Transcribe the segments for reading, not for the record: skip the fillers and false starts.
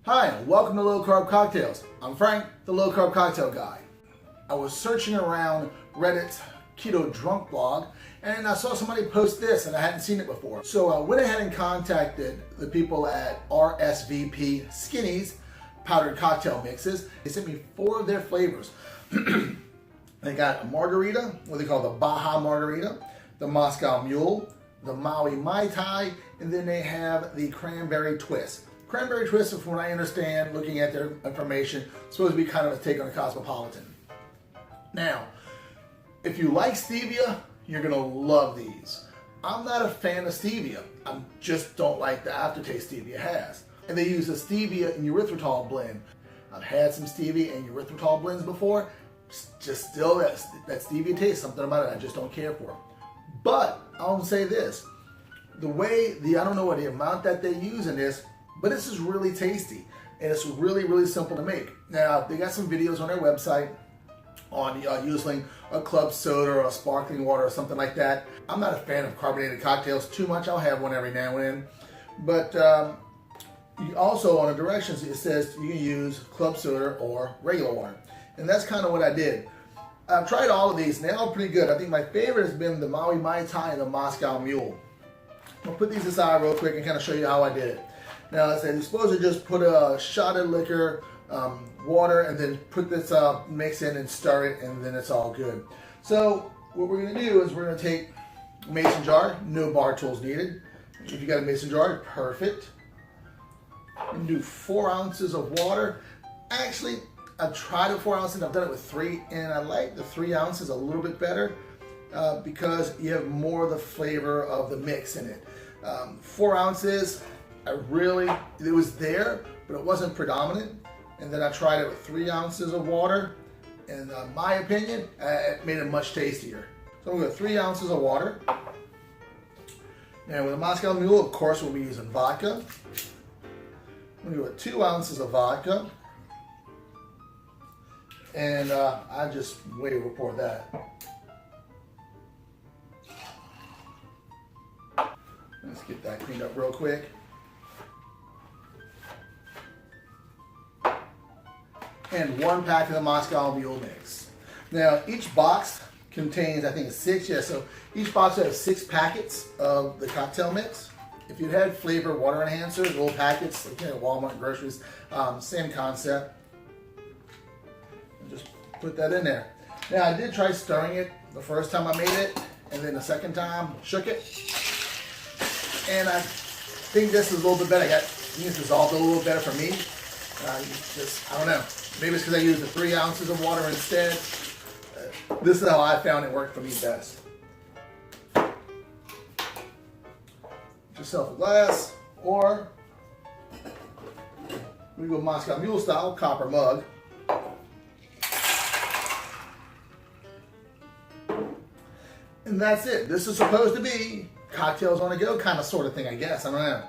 Hi, welcome to Low Carb Cocktails. I'm Frank, the Low Carb Cocktail Guy. I was searching around Reddit's Keto Drunk blog and I saw somebody post this and I hadn't seen it before. So I went ahead and contacted the people at RSVP Skinnies powdered cocktail mixes. They sent me 4 of their flavors. They got a Margarita, what they call the Baja Margarita, the Moscow Mule, the Maui Mai Tai, and then they have the Cranberry Twist. Cranberry Twist, from what I understand, looking at their information, supposed to be kind of a take on a Cosmopolitan. Now, if you like stevia, you're gonna love these. I'm not a fan of stevia. I just don't like the aftertaste stevia has. And they use a stevia and erythritol blend. I've had some stevia and erythritol blends before. Just still that stevia taste, something about it I just don't care for. But I'll say this, I don't know what the amount that they use in this, but this is really tasty and it's really, really simple to make. Now, they got some videos on their website on using a club soda or a sparkling water or something like that. I'm not a fan of carbonated cocktails too much. I'll have one every now and then. But you also on the directions, it says you can use club soda or regular water. And that's kind of what I did. I've tried all of these and they're all pretty good. I think my favorite has been the Maui Mai Tai and the Moscow Mule. I'll put these aside real quick and kind of show you how I did it. Now, I said you're supposed to just put a shot of liquor, water, and then put this mix in and stir it, and then it's all good. So what we're going to do is we're going to take a mason jar, no bar tools needed. If you got a mason jar, perfect. And do 4 ounces of water. Actually, I've tried it 4 ounces, I've done it with 3, and I like the 3 ounces a little bit better because you have more of the flavor of the mix in it. 4 ounces, it was there, but it wasn't predominant. And then I tried it with 3 ounces of water, and in my opinion, it made it much tastier. So I'm going to go 3 ounces of water. And with a Moscow Mule, of course, we'll be using vodka. I'm going to go 2 ounces of vodka. And I just way overpour that. Let's get that cleaned up real quick. And 1 pack of the Moscow Mule mix. Now, each box contains, I think it's 6, yeah, so each box has 6 packets of the cocktail mix. If you had flavor water enhancers, little packets, like, Walmart groceries, same concept. And just put that in there. Now, I did try stirring it the first time I made it, and then the second time, shook it. And I think this is a little bit better. It's dissolved a little better for me. I don't know. Maybe it's because I used the 3 ounces of water instead. This is how I found it worked for me best. Get yourself a glass, or we go Moscow Mule style, copper mug. And that's it. This is supposed to be cocktails on the go kind of sort of thing, I guess. I don't know.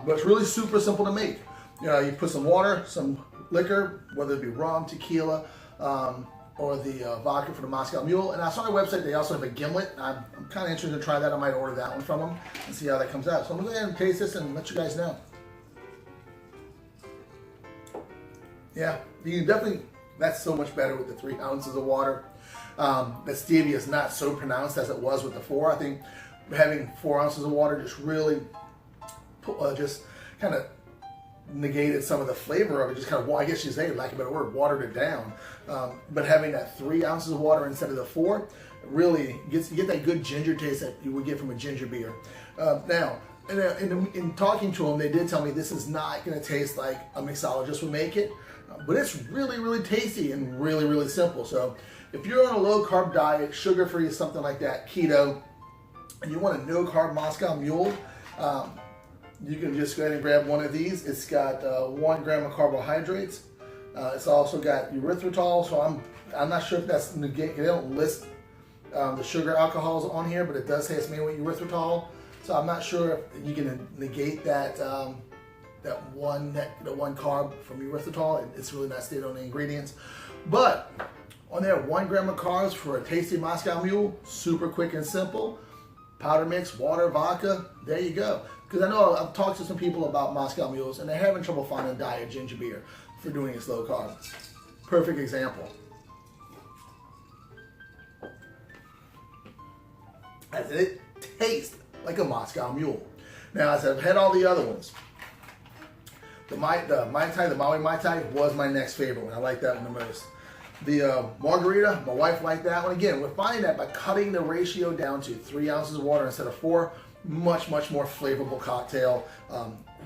But it's really super simple to make. You put some water, some liquor, whether it be rum, tequila, or the vodka for the Moscow Mule. And I saw on their website they also have a gimlet. I'm kind of interested to try that. I might order that one from them and see how that comes out. So I'm going to go ahead and taste this and let you guys know. Yeah, you can definitely, that's so much better with the 3 ounces of water. The stevia is not so pronounced as it was with the 4. I think having 4 ounces of water just really just kind of negated some of the flavor of it, just kind of, I guess you say, lack of a better word, watered it down. But having that 3 ounces of water instead of the 4 really you get that good ginger taste that you would get from a ginger beer. Now, in talking to them, they did tell me this is not going to taste like a mixologist would make it, but it's really, really tasty and really, really simple. So if you're on a low carb diet, sugar free, something like that, keto, and you want a no carb Moscow Mule, you can just go ahead and grab one of these. It's got 1 gram of carbohydrates. It's also got erythritol, so I'm not sure if that's negate. They don't list the sugar alcohols on here, but it does say it's made with erythritol. So I'm not sure if you can negate that the one carb from erythritol. It's really not stated on the ingredients, but on there 1 gram of carbs for a tasty Moscow Mule. Super quick and simple. Powder mix, water, vodka. There you go. Because I know I've talked to some people about Moscow Mules and they're having trouble finding diet ginger beer for doing this low carb. Perfect example. As it tastes like a Moscow Mule. Now, as I've had all the other ones, the Mai Tai, the Maui Mai Tai was my next favorite one. I like that one the most. The Margarita, my wife liked that one. Again, we're finding that by cutting the ratio down to 3 ounces of water instead of 4, much more flavorful cocktail.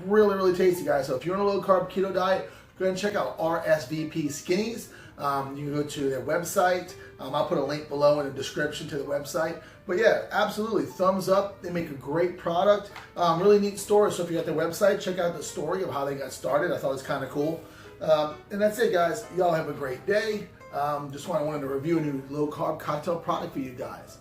Really, really tasty, guys. So if you're on a low carb keto diet, go ahead and check out RSVP Skinnies. You can go to their website. I'll put a link below in the description to the website. But yeah, absolutely, thumbs up. They make a great product. Really neat story. So if you're at their website, check out the story of how they got started. I thought it was kind of cool. And that's it, guys. Y'all have a great day. Just wanted to review a new low carb cocktail product for you guys.